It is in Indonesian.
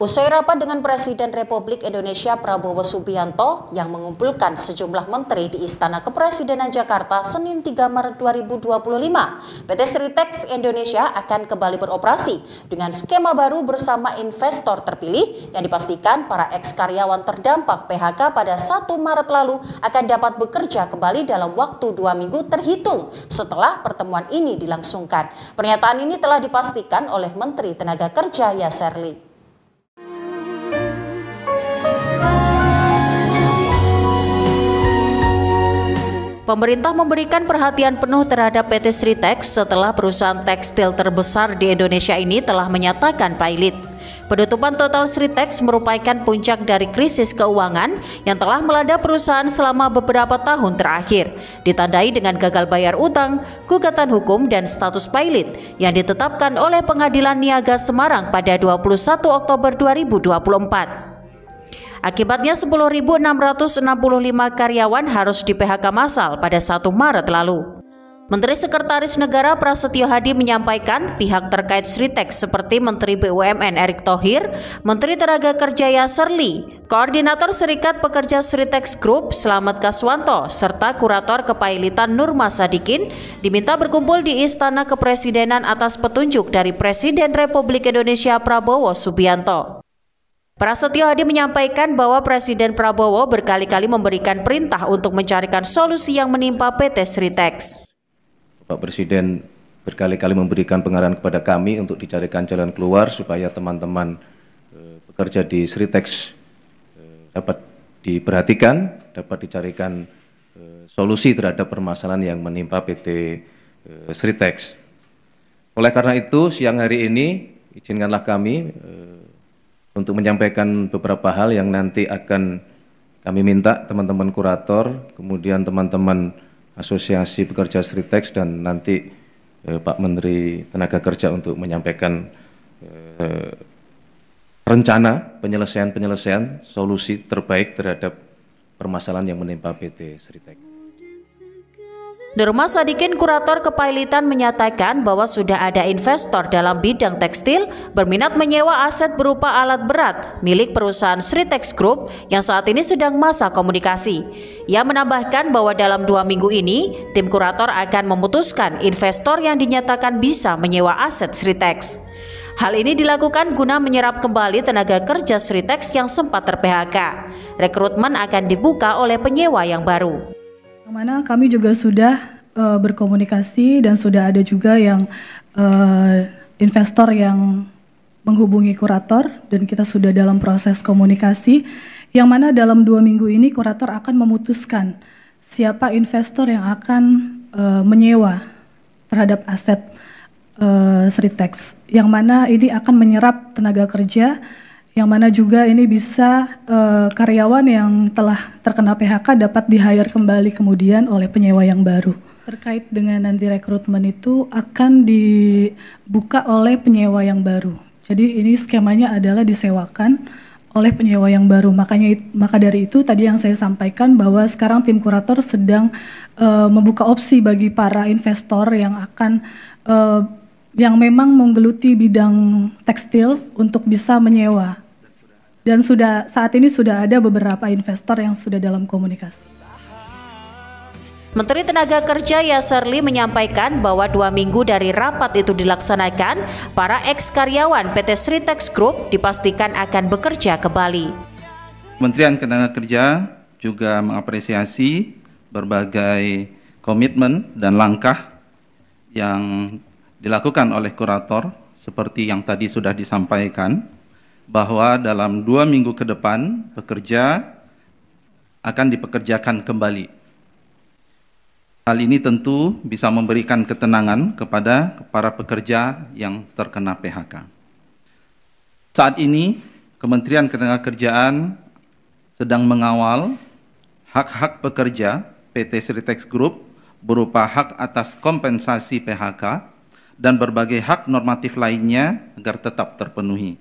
Usai rapat dengan Presiden Republik Indonesia Prabowo Subianto yang mengumpulkan sejumlah menteri di Istana Kepresidenan Jakarta Senin 3 Maret 2025, PT Sritex Indonesia akan kembali beroperasi dengan skema baru bersama investor terpilih yang dipastikan para eks-karyawan terdampak PHK pada 1 Maret lalu akan dapat bekerja kembali dalam waktu 2 minggu terhitung setelah pertemuan ini dilangsungkan. Pernyataan ini telah dipastikan oleh Menteri Tenaga Kerja Yasser Lee. Pemerintah memberikan perhatian penuh terhadap PT Sritex setelah perusahaan tekstil terbesar di Indonesia ini telah menyatakan pailit. Penutupan total Sritex merupakan puncak dari krisis keuangan yang telah melanda perusahaan selama beberapa tahun terakhir, ditandai dengan gagal bayar utang, gugatan hukum, dan status pailit yang ditetapkan oleh Pengadilan Niaga Semarang pada 21 Oktober 2024. Akibatnya 10.665 karyawan harus di-PHK massal pada 1 Maret lalu. Menteri Sekretaris Negara Prasetyo Hadi menyampaikan pihak terkait Sritex seperti Menteri BUMN Erick Thohir, Menteri Tenaga Kerja Yasser Lee, Koordinator Serikat Pekerja Sritex Group Slamet Kaswanto, serta Kurator Kepailitan Nurma Sadikin diminta berkumpul di Istana Kepresidenan atas petunjuk dari Presiden Republik Indonesia Prabowo Subianto. Prasetyo Hadi menyampaikan bahwa Presiden Prabowo berkali-kali memberikan perintah untuk mencarikan solusi yang menimpa PT Sritex. Pak Presiden berkali-kali memberikan pengarahan kepada kami untuk dicarikan jalan keluar supaya teman-teman pekerja di Sritex dapat diperhatikan, dapat dicarikan solusi terhadap permasalahan yang menimpa PT Sritex. Oleh karena itu, siang hari ini izinkanlah kami untuk menyampaikan beberapa hal yang nanti akan kami minta teman-teman kurator, kemudian teman-teman asosiasi pekerja Sritex, dan nanti Pak Menteri Tenaga Kerja untuk menyampaikan rencana penyelesaian solusi terbaik terhadap permasalahan yang menimpa PT Sritex. Nurma Sadikin, Kurator Kepailitan, menyatakan bahwa sudah ada investor dalam bidang tekstil berminat menyewa aset berupa alat berat milik perusahaan Sritex Group yang saat ini sedang masa komunikasi. Ia menambahkan bahwa dalam 2 minggu ini, tim kurator akan memutuskan investor yang dinyatakan bisa menyewa aset Sritex. Hal ini dilakukan guna menyerap kembali tenaga kerja Sritex yang sempat ter-PHK. Rekrutmen akan dibuka oleh penyewa yang baru. Mana kami juga sudah berkomunikasi dan sudah ada juga yang investor yang menghubungi kurator, dan kita sudah dalam proses komunikasi yang mana dalam 2 minggu ini kurator akan memutuskan siapa investor yang akan menyewa terhadap aset Sritex, yang mana ini akan menyerap tenaga kerja, yang mana juga ini bisa karyawan yang telah terkena PHK dapat di-hire kembali kemudian oleh penyewa yang baru. Terkait dengan nanti rekrutmen itu akan dibuka oleh penyewa yang baru. Jadi ini skemanya adalah disewakan oleh penyewa yang baru. Maka dari itu tadi yang saya sampaikan bahwa sekarang tim kurator sedang membuka opsi bagi para investor yang akan yang memang menggeluti bidang tekstil untuk bisa menyewa. Dan saat ini sudah ada beberapa investor yang sudah dalam komunikasi. Menteri Tenaga Kerja Yasser Lee menyampaikan bahwa 2 minggu dari rapat itu dilaksanakan, para eks-karyawan PT Sritex Group dipastikan akan bekerja kembali. Kementerian Tenaga Kerja juga mengapresiasi berbagai komitmen dan langkah yang dilakukan oleh kurator seperti yang tadi sudah disampaikan, bahwa dalam 2 minggu ke depan pekerja akan dipekerjakan kembali. Hal ini tentu bisa memberikan ketenangan kepada para pekerja yang terkena PHK. Saat ini Kementerian Ketenagakerjaan sedang mengawal hak-hak pekerja PT Sritex Group berupa hak atas kompensasi PHK dan berbagai hak normatif lainnya agar tetap terpenuhi.